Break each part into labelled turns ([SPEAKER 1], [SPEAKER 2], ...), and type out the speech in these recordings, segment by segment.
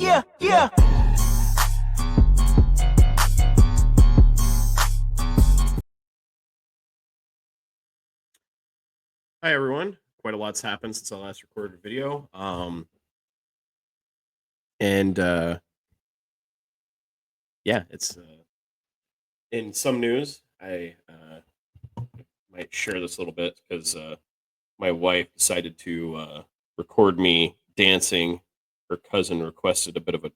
[SPEAKER 1] Yeah.
[SPEAKER 2] Hi everyone. Quite a lot's happened since I last recorded a video. And yeah, it's in some news. I might share this a little bit because my wife decided to record me dancing. Her cousin requested a bit of a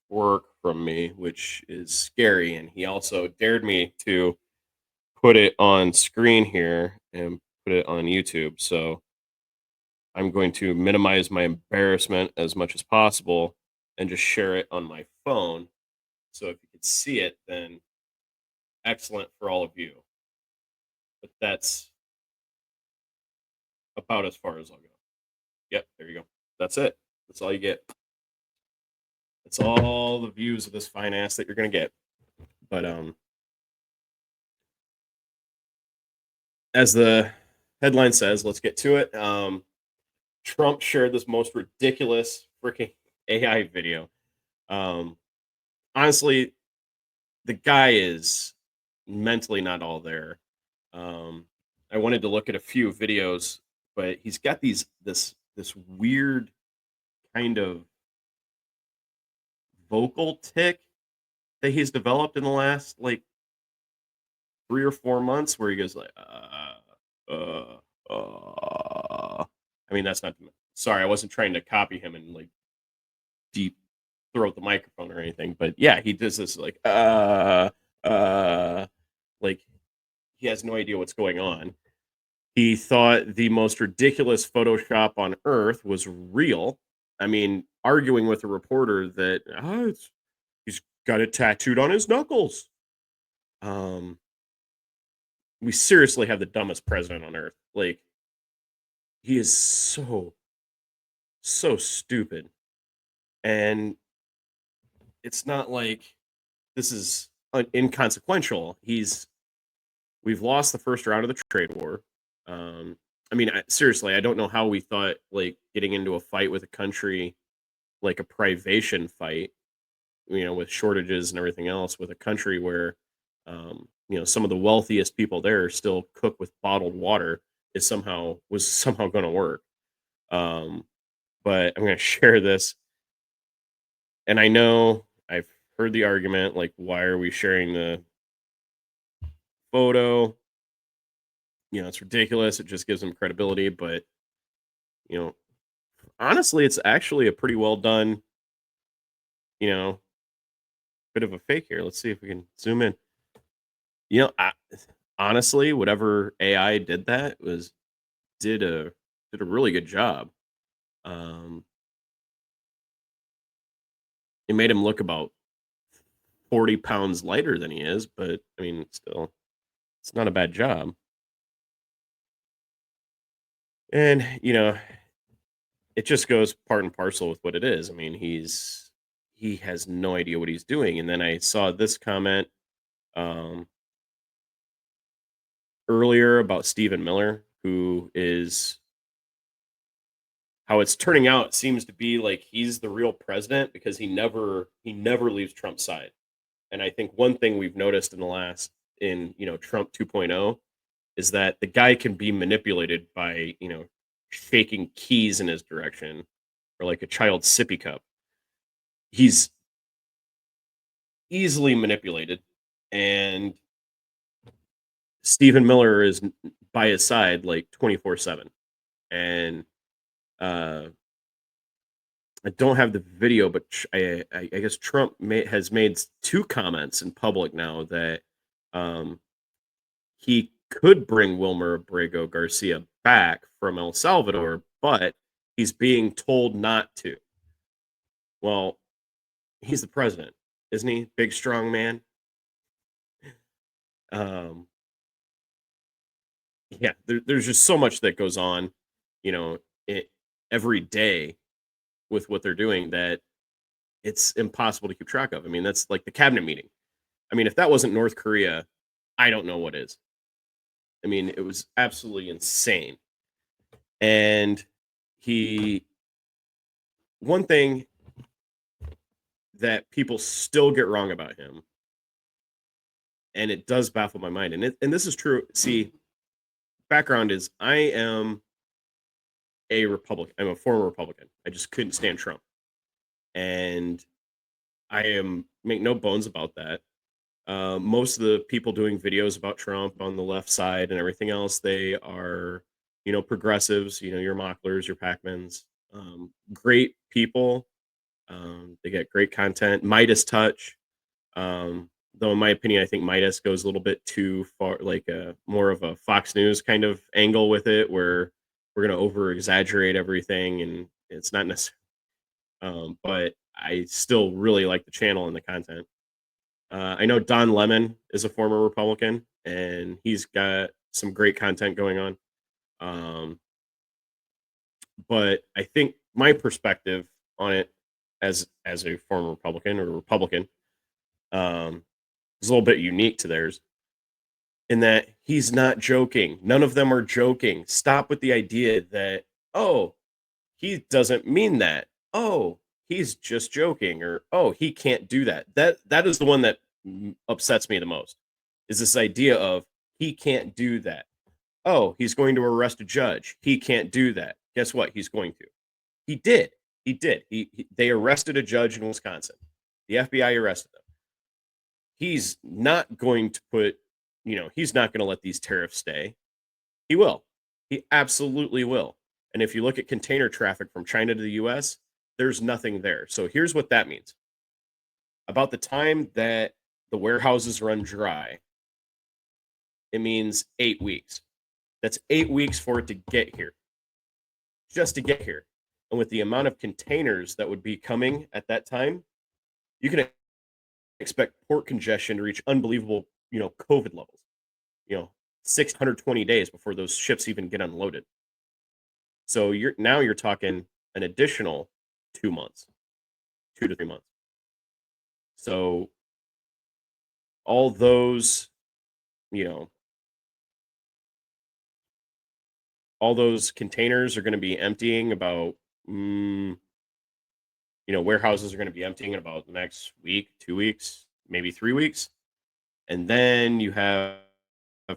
[SPEAKER 2] twerk from me, which is scary, and he also dared me to put it on screen here and put it on YouTube. So I'm going to minimize my embarrassment as much as possible and just share it on my phone. So if you could see it, then excellent for all of you. But that's about as far as I'll go. Yep, there you go. That's it. That's all you get. That's all the views of this fine ass that you're gonna get. But as the headline says, let's get to it. Trump shared this most ridiculous freaking AI video. Honestly, the guy is mentally not all there. Um, I wanted to look at a few videos, but he's got this weird kind of vocal tick that he's developed in the last like 3 or 4 months, where he goes like, uh, I mean, that's not. Sorry, I wasn't trying to copy him and like deep throat the microphone or anything, but yeah, he does this like he has no idea what's going on. He thought the most ridiculous Photoshop on earth was real. I mean, arguing with a reporter that he's got it tattooed on his knuckles. Um, we seriously have the dumbest president on earth. Like, he is so stupid. And it's not like this is inconsequential. We've lost the first round of the trade war. I mean, seriously, I don't know how we thought like getting into a fight with a country, like a privation fight, with shortages and everything else, with a country where, some of the wealthiest people there still cook with bottled water, was somehow going to work. Um, but I'm going to share this, and I know I've heard the argument, like, why are we sharing the photo? It's ridiculous. It just gives them credibility, but you know, honestly, it's actually a pretty well done, you know, bit of a fake here. Let's see if we can zoom in. Honestly, whatever AI did that did a really good job. Um, it made him look about 40 pounds lighter than he is, but I mean, still, it's not a bad job. And it just goes part and parcel with what it is. I mean, he has no idea what he's doing. And then I saw this comment um, earlier about Stephen Miller, who is how it's turning out. It seems to be like he's the real president because he never leaves Trump's side. And I think one thing we've noticed in Trump 2.0 is that the guy can be manipulated by shaking keys in his direction, or like a child's sippy cup. He's easily manipulated, and Stephen Miller is by his side like 24/7. And uh I don't have the video, but I guess Trump has made two comments in public now that um, he could bring Wilmer Abrego Garcia back from El Salvador, but he's being told not to. Well, he's the president, isn't he? Big, strong man. Um, yeah, there's just so much that goes on, you know, it, every day with what they're doing that it's impossible to keep track of. I mean, that's like the cabinet meeting. I mean, if that wasn't North Korea, I don't know what is. I mean, it was absolutely insane. And he, one thing that people still get wrong about him, and it does baffle my mind. And this is true. See, background is I am a Republican. I'm a former Republican. I just couldn't stand Trump, and I am make no bones about that. Most of the people doing videos about Trump on the left side and everything else, they are, progressives. Your Mocklers, your Packmans, great people. They get great content. Midas touch. Though in my opinion, I think Midas goes a little bit too far, like more of a Fox News kind of angle with it, where we're gonna over exaggerate everything, and it's not necessarily. But I still really like the channel and the content. I know Don Lemon is a former Republican, and he's got some great content going on. Um, but I think my perspective on it, as a former Republican or Republican, um, is a little bit unique to theirs in that he's not joking. None of them are joking. Stop with the idea that, oh, he doesn't mean that. Oh, he's just joking, or oh, he can't do that. That is the one that upsets me the most. Is this idea of he can't do that. Oh, he's going to arrest a judge. He can't do that. Guess what? He's going to. He did. He did. They arrested a judge in Wisconsin. The FBI arrested him. He's not going to he's not going to let these tariffs stay. He will. He absolutely will. And if you look at container traffic from China to the US, there's nothing there. So here's what that means. About the time that the warehouses run dry, it means 8 weeks. That's 8 weeks for it to get here, just to get here. And with the amount of containers that would be coming at that time, you can expect port congestion to reach unbelievable, COVID levels. 620 days before those ships even get unloaded. So you're talking an additional 2 months, 2 to 3 months. So all those, you know, all those containers are going to be emptying about, warehouses are going to be emptying in about the next week, 2 weeks, maybe 3 weeks. And then you have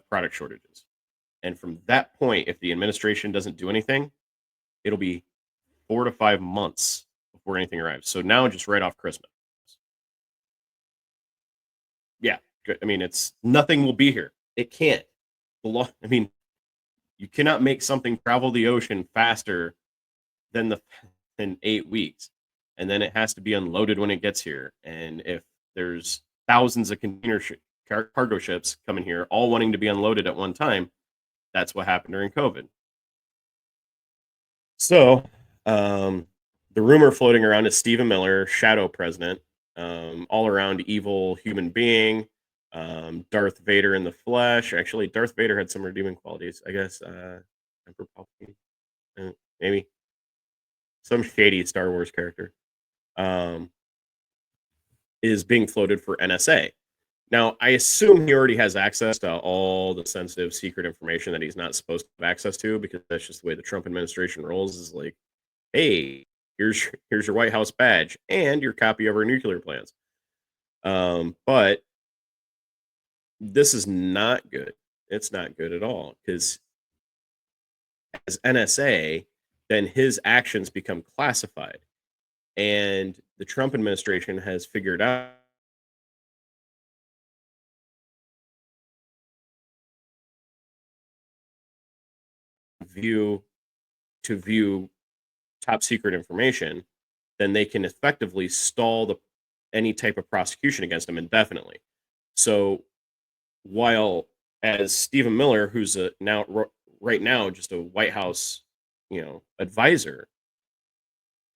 [SPEAKER 2] product shortages. And from that point, if the administration doesn't do anything, it'll be 4 to 5 months before anything arrives. So now just right off Christmas. Yeah. Good. I mean, it's nothing will be here. It can't. I mean, you cannot make something travel the ocean faster than than 8 weeks. And then it has to be unloaded when it gets here. And if there's thousands of cargo ships coming here, all wanting to be unloaded at one time, that's what happened during COVID. So, the rumor floating around is Stephen Miller, shadow president, all around evil human being, Darth Vader in the flesh. Actually, Darth Vader had some redeeming qualities, I guess. Emperor Palpatine, maybe some shady Star Wars character, um, is being floated for NSA. Now, I assume he already has access to all the sensitive, secret information that he's not supposed to have access to, because that's just the way the Trump administration rolls. Is like, hey, here's your White House badge and your copy of our nuclear plans. But this is not good. It's not good at all, because as NSA, then his actions become classified, and the Trump administration has figured out view to view top secret information, then they can effectively stall any type of prosecution against him indefinitely. So while as Stephen Miller, who's right now just a White House, advisor,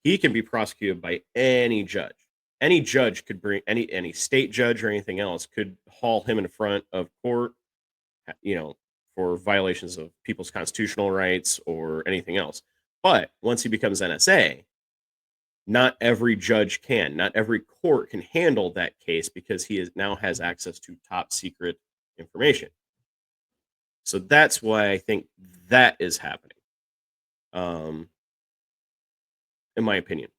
[SPEAKER 2] he can be prosecuted by any judge. Any judge could bring any state judge or anything else could haul him in front of court, you know, for violations of people's constitutional rights or anything else. But once he becomes NSA, not every judge can, not every court can handle that case, because now has access to top secret information. So that's why I think that is happening, um, in my opinion.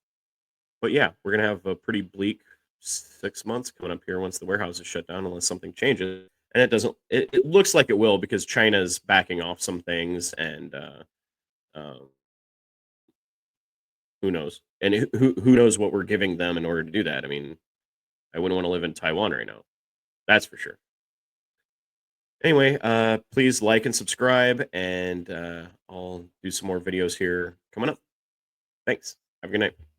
[SPEAKER 2] But yeah, we're gonna have a pretty bleak 6 months coming up here once the warehouse is shut down, unless something changes. And it doesn't. It looks like it will because China's backing off some things, and um, who knows? And who knows what we're giving them in order to do that? I mean, I wouldn't want to live in Taiwan right now. That's for sure. Anyway, please like and subscribe, and I'll do some more videos here coming up. Thanks. Have a good night.